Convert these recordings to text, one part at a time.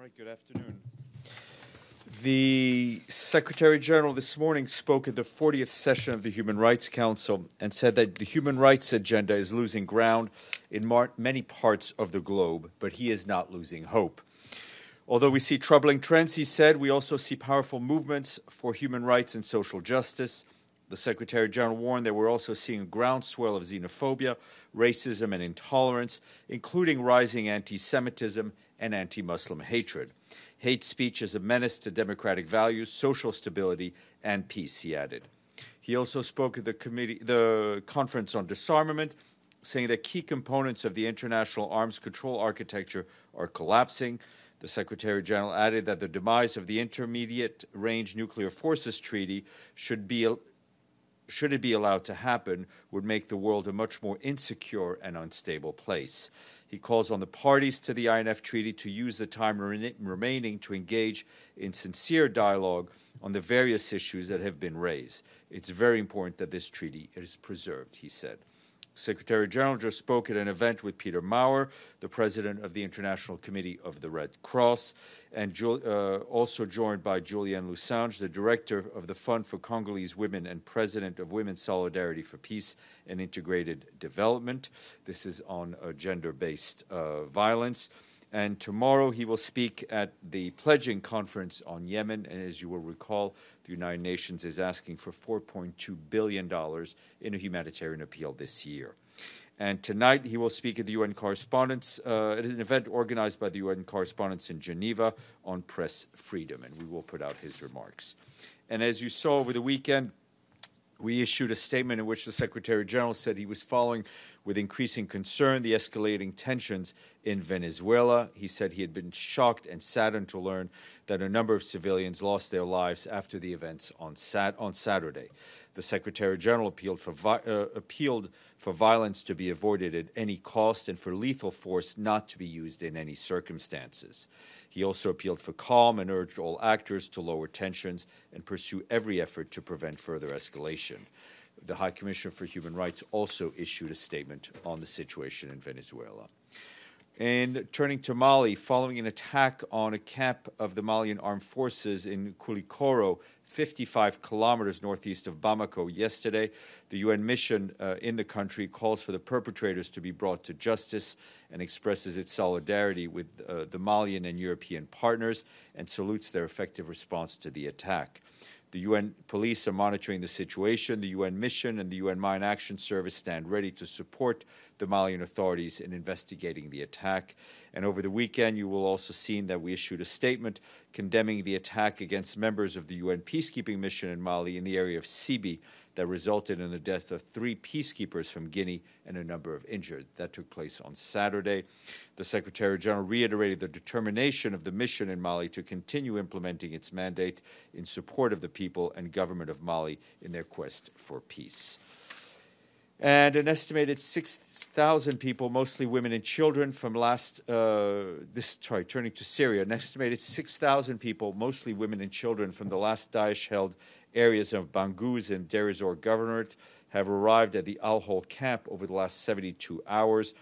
All right, good afternoon. The Secretary General this morning spoke at the 40th session of the Human Rights Council and said that the human rights agenda is losing ground in many parts of the globe, but he is not losing hope. Although we see troubling trends, he said, we also see powerful movements for human rights and social justice. The Secretary General warned that we're also seeing a groundswell of xenophobia, racism, and intolerance, including rising anti-Semitism and anti-Muslim hatred. Hate speech is a menace to democratic values, social stability, and peace, he added. He also spoke at the conference on disarmament, saying that key components of the international arms control architecture are collapsing. The Secretary General added that the demise of the Intermediate Range Nuclear Forces Treaty should it be allowed to happen, would make the world a much more insecure and unstable place. He calls on the parties to the INF Treaty to use the time remaining to engage in sincere dialogue on the various issues that have been raised. It's very important that this treaty is preserved, he said. Secretary General just spoke at an event with Peter Maurer, the president of the International Committee of the Red Cross, and also joined by Julienne Lusange, the director of the Fund for Congolese Women and president of Women's Solidarity for Peace and Integrated Development. This is on gender-based violence. And tomorrow he will speak at the pledging conference on Yemen. And as you will recall, the United Nations is asking for $4.2 billion in a humanitarian appeal this year. And tonight he will speak at the UN Correspondents, at an event organized by the UN Correspondents in Geneva on press freedom. And we will put out his remarks. And as you saw over the weekend, we issued a statement in which the Secretary General said he was following with increasing concern the escalating tensions in Venezuela. He said he had been shocked and saddened to learn that a number of civilians lost their lives after the events on Saturday. The Secretary General appealed for violence to be avoided at any cost and for lethal force not to be used in any circumstances. He also appealed for calm and urged all actors to lower tensions and pursue every effort to prevent further escalation. The High Commissioner for Human Rights also issued a statement on the situation in Venezuela. And turning to Mali, following an attack on a camp of the Malian armed forces in Koulikoro, 55 kilometers northeast of Bamako yesterday, the UN mission in the country calls for the perpetrators to be brought to justice and expresses its solidarity with the Malian and European partners and salutes their effective response to the attack. The UN police are monitoring the situation. The UN mission and the UN Mine Action Service stand ready to support the Malian authorities in investigating the attack. And over the weekend, you will also see that we issued a statement condemning the attack against members of the UN peacekeeping mission in Mali in the area of Sibi that resulted in the death of 3 peacekeepers from Guinea and a number of injured. That took place on Saturday. The Secretary General reiterated the determination of the mission in Mali to continue implementing its mandate in support of the people and government of Mali in their quest for peace. And an estimated 6,000 people, mostly women and children, from turning to Syria, an estimated 6,000 people, mostly women and children, from the last Daesh-held areas of Bangouz and Deir ez-Zor governorate have arrived at the Al-Hol camp over the last 72 hours,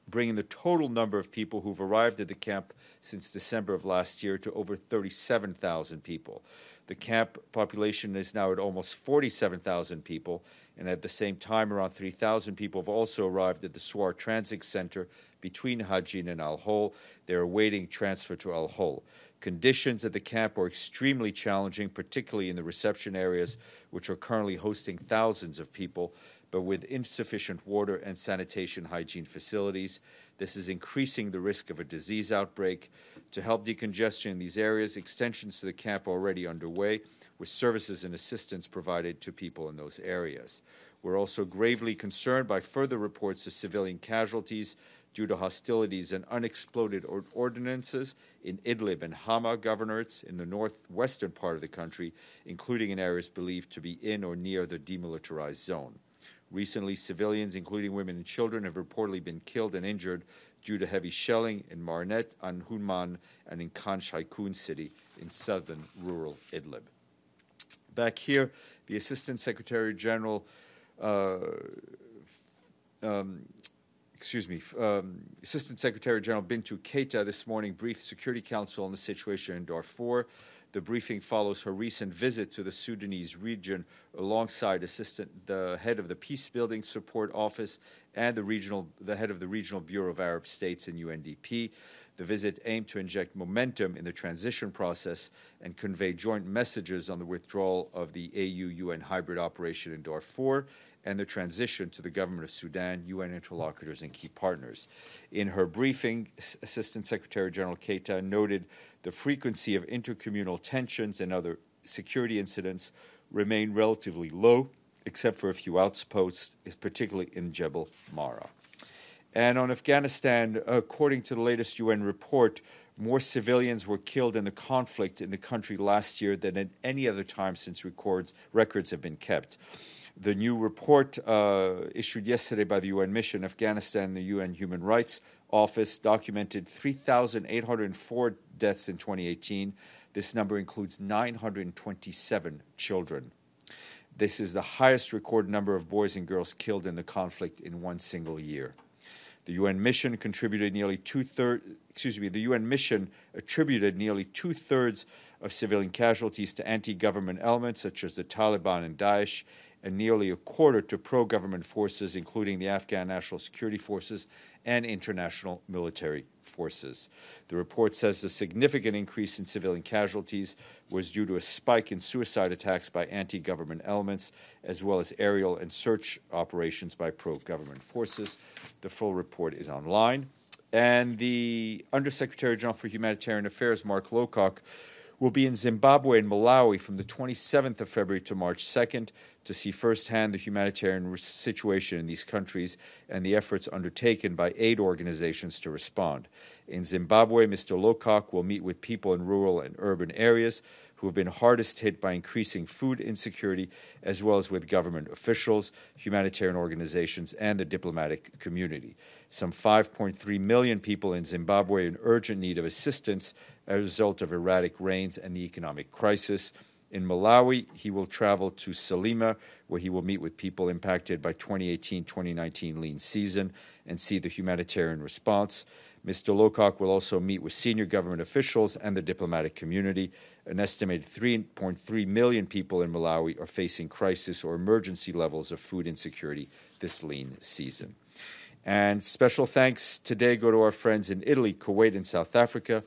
bringing the total number of people who've arrived at the camp since December of last year to over 37,000 people. The camp population is now at almost 47,000 people, and at the same time, around 3,000 people have also arrived at the Swar Transit Center between Hajin and Al-Hol. They're awaiting transfer to Al-Hol. Conditions at the camp are extremely challenging, particularly in the reception areas, which are currently hosting thousands of people, but with insufficient water and sanitation hygiene facilities. This is increasing the risk of a disease outbreak. To help decongestion in these areas, extensions to the camp are already underway, with services and assistance provided to people in those areas. We're also gravely concerned by further reports of civilian casualties due to hostilities and unexploded ordinances in Idlib and Hama governorates in the northwestern part of the country, including in areas believed to be in or near the demilitarized zone. Recently, civilians, including women and children, have reportedly been killed and injured due to heavy shelling in Marnet, Anhunman, and in Khan Shaikhoun city in southern rural Idlib. Back here, the Assistant Secretary General Assistant Secretary General Bintu Keita this morning briefed Security Council on the situation in Darfur. The briefing follows her recent visit to the Sudanese region alongside the head of the Peacebuilding Support Office and the head of the Regional Bureau of Arab States in UNDP. The visit aimed to inject momentum in the transition process and convey joint messages on the withdrawal of the AU-UN hybrid operation in Darfur and the transition to the government of Sudan, UN interlocutors, and key partners. In her briefing, Assistant Secretary General Keita noted the frequency of intercommunal tensions and other security incidents remain relatively low, except for a few outposts, particularly in Jebel Mara. And on Afghanistan, according to the latest UN report, more civilians were killed in the conflict in the country last year than at any other time since records have been kept. The new report issued yesterday by the UN mission, Afghanistan, the UN Human Rights Office, documented 3,804 deaths in 2018. This number includes 927 children. This is the highest recorded number of boys and girls killed in the conflict in one single year. The UN mission attributed nearly two-thirds of civilian casualties to anti-government elements such as the Taliban and Daesh, and nearly a quarter to pro-government forces, including the Afghan National Security Forces and international military forces. The report says the significant increase in civilian casualties was due to a spike in suicide attacks by anti-government elements, as well as aerial and search operations by pro-government forces. The full report is online. And the Undersecretary General for Humanitarian Affairs, Mark Lowcock, will be in Zimbabwe and Malawi from the 27th of February to March 2nd to see firsthand the humanitarian situation in these countries and the efforts undertaken by aid organizations to respond. In Zimbabwe, Mr. Lowcock will meet with people in rural and urban areas who have been hardest hit by increasing food insecurity, as well as with government officials, humanitarian organizations, and the diplomatic community. Some 5.3 million people in Zimbabwe are in urgent need of assistance as a result of erratic rains and the economic crisis. In Malawi, he will travel to Salima, where he will meet with people impacted by 2018-2019 lean season and see the humanitarian response. Mr. Lowcock will also meet with senior government officials and the diplomatic community. An estimated 3.3 million people in Malawi are facing crisis or emergency levels of food insecurity this lean season. And special thanks today go to our friends in Italy, Kuwait, and South Africa,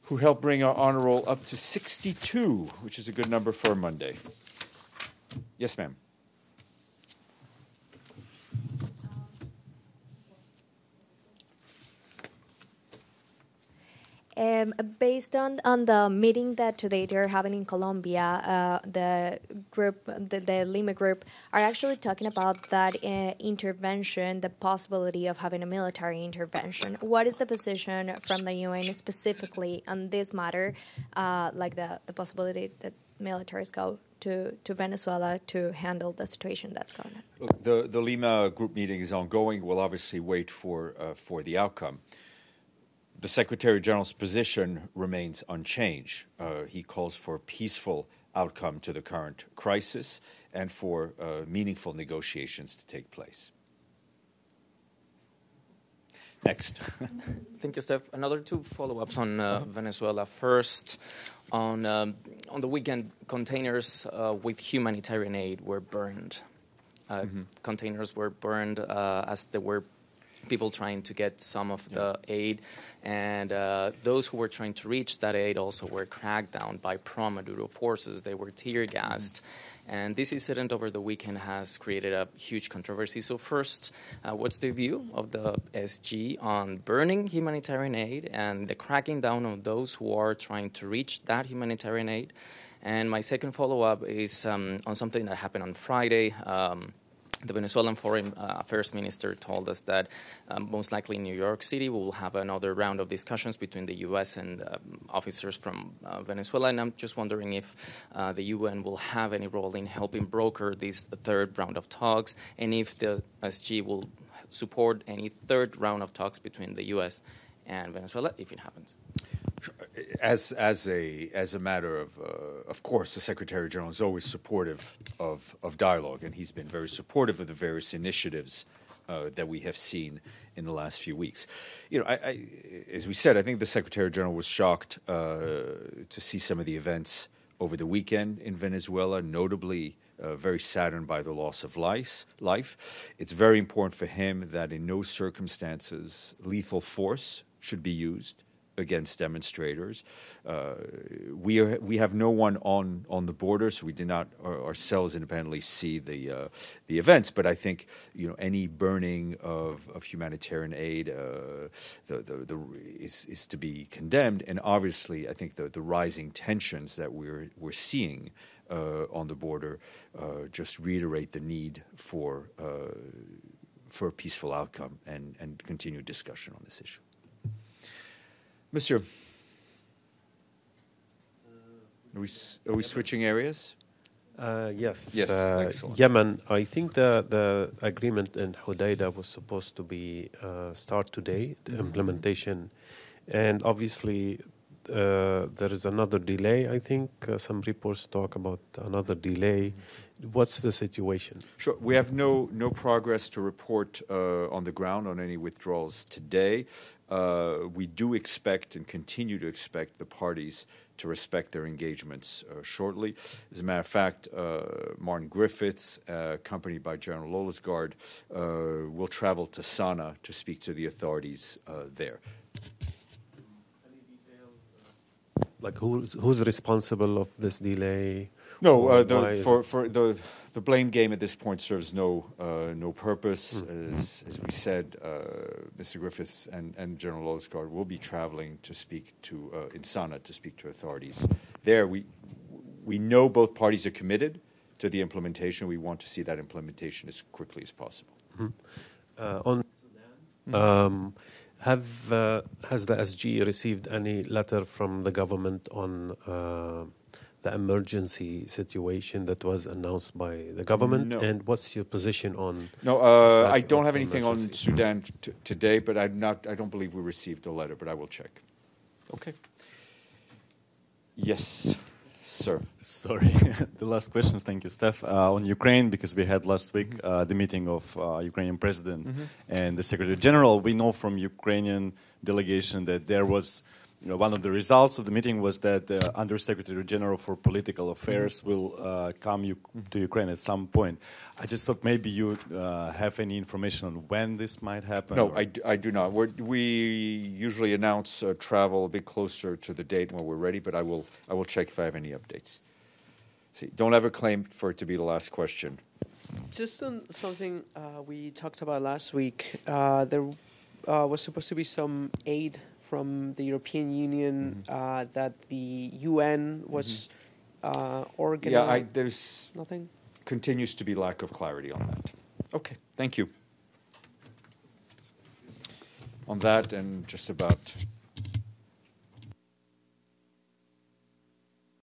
who helped bring our honor roll up to 62, which is a good number for a Monday. Yes, ma'am. Based on the meeting that today they're having in Colombia, the Lima group are actually talking about that intervention, the possibility of having a military intervention. What is the position from the UN specifically on this matter, like the possibility that militaries go to Venezuela to handle the situation that's going on? Look, the Lima group meeting is ongoing. We'll obviously wait for the outcome. The Secretary General's position remains unchanged. He calls for a peaceful outcome to the current crisis and for meaningful negotiations to take place. Next. Thank you, Steph. Another two follow-ups on Venezuela. First, on the weekend, containers with humanitarian aid were burned. Containers were burned as there were people trying to get some of the aid, and those who were trying to reach that aid also were cracked down by pro-Maduro forces. They were tear-gassed. And this incident over the weekend has created a huge controversy. So first, what's the view of the SG on burning humanitarian aid and the cracking down on those who are trying to reach that humanitarian aid? And my second follow-up is on something that happened on Friday. The Venezuelan Foreign Affairs Minister told us that most likely in New York City we will have another round of discussions between the U.S. and officers from Venezuela. And I'm just wondering if the UN will have any role in helping broker this third round of talks, and if the SG will support any third round of talks between the U.S. and Venezuela, if it happens. As a matter of course, the Secretary General is always supportive of dialogue, and he's been very supportive of the various initiatives that we have seen in the last few weeks. You know, as we said, I think the Secretary General was shocked to see some of the events over the weekend in Venezuela, notably very saddened by the loss of life. It's very important for him that in no circumstances lethal force should be used against demonstrators. We have no one on the border, so we did not ourselves independently see the events. But I think, you know, any burning of humanitarian aid is to be condemned. And obviously, I think the rising tensions that we're seeing on the border just reiterate the need for a peaceful outcome and continued discussion on this issue. Monsieur, are we switching areas? Yes. Yes, excellent. Yemen, I think the agreement in Hodeidah was supposed to be start today, the implementation. And obviously, there is another delay, I think. Some reports talk about another delay. What's the situation? Sure. We have no progress to report on the ground on any withdrawals today. We do expect and continue to expect the parties to respect their engagements shortly. As a matter of fact, Martin Griffiths, accompanied by General Lolesgaard, will travel to Sana'a to speak to the authorities there. Any details? Like who's responsible of this delay? No, the blame game at this point serves no purpose. As we said, Mr. Griffiths and General Lolesgaard will be traveling to speak to in Sana'a to speak to authorities there. We know both parties are committed to the implementation. We want to see that implementation as quickly as possible. On Sudan, has the SG received any letter from the government on the emergency situation that was announced by the government? No. And what's your position on? No, I don't have anything on Sudan today, but I don't believe we received a letter, but I will check. Okay. Yes, sir. Sorry, the last questions. Thank you, Steph. On Ukraine, because we had last week the meeting of Ukrainian president and the Secretary General. We know from Ukrainian delegation that there was, one of the results of the meeting was that the Undersecretary General for Political Affairs will come to Ukraine at some point. I just thought maybe you have any information on when this might happen. No, I do not. We usually announce travel a bit closer to the date when we're ready, but I will check if I have any updates. See, don't ever claim for it to be the last question. Just on something we talked about last week, there was supposed to be some aid from the European Union that the UN was organizing. Yeah, there's nothing. Continues to be lack of clarity on that. Okay, thank you. On that, and just about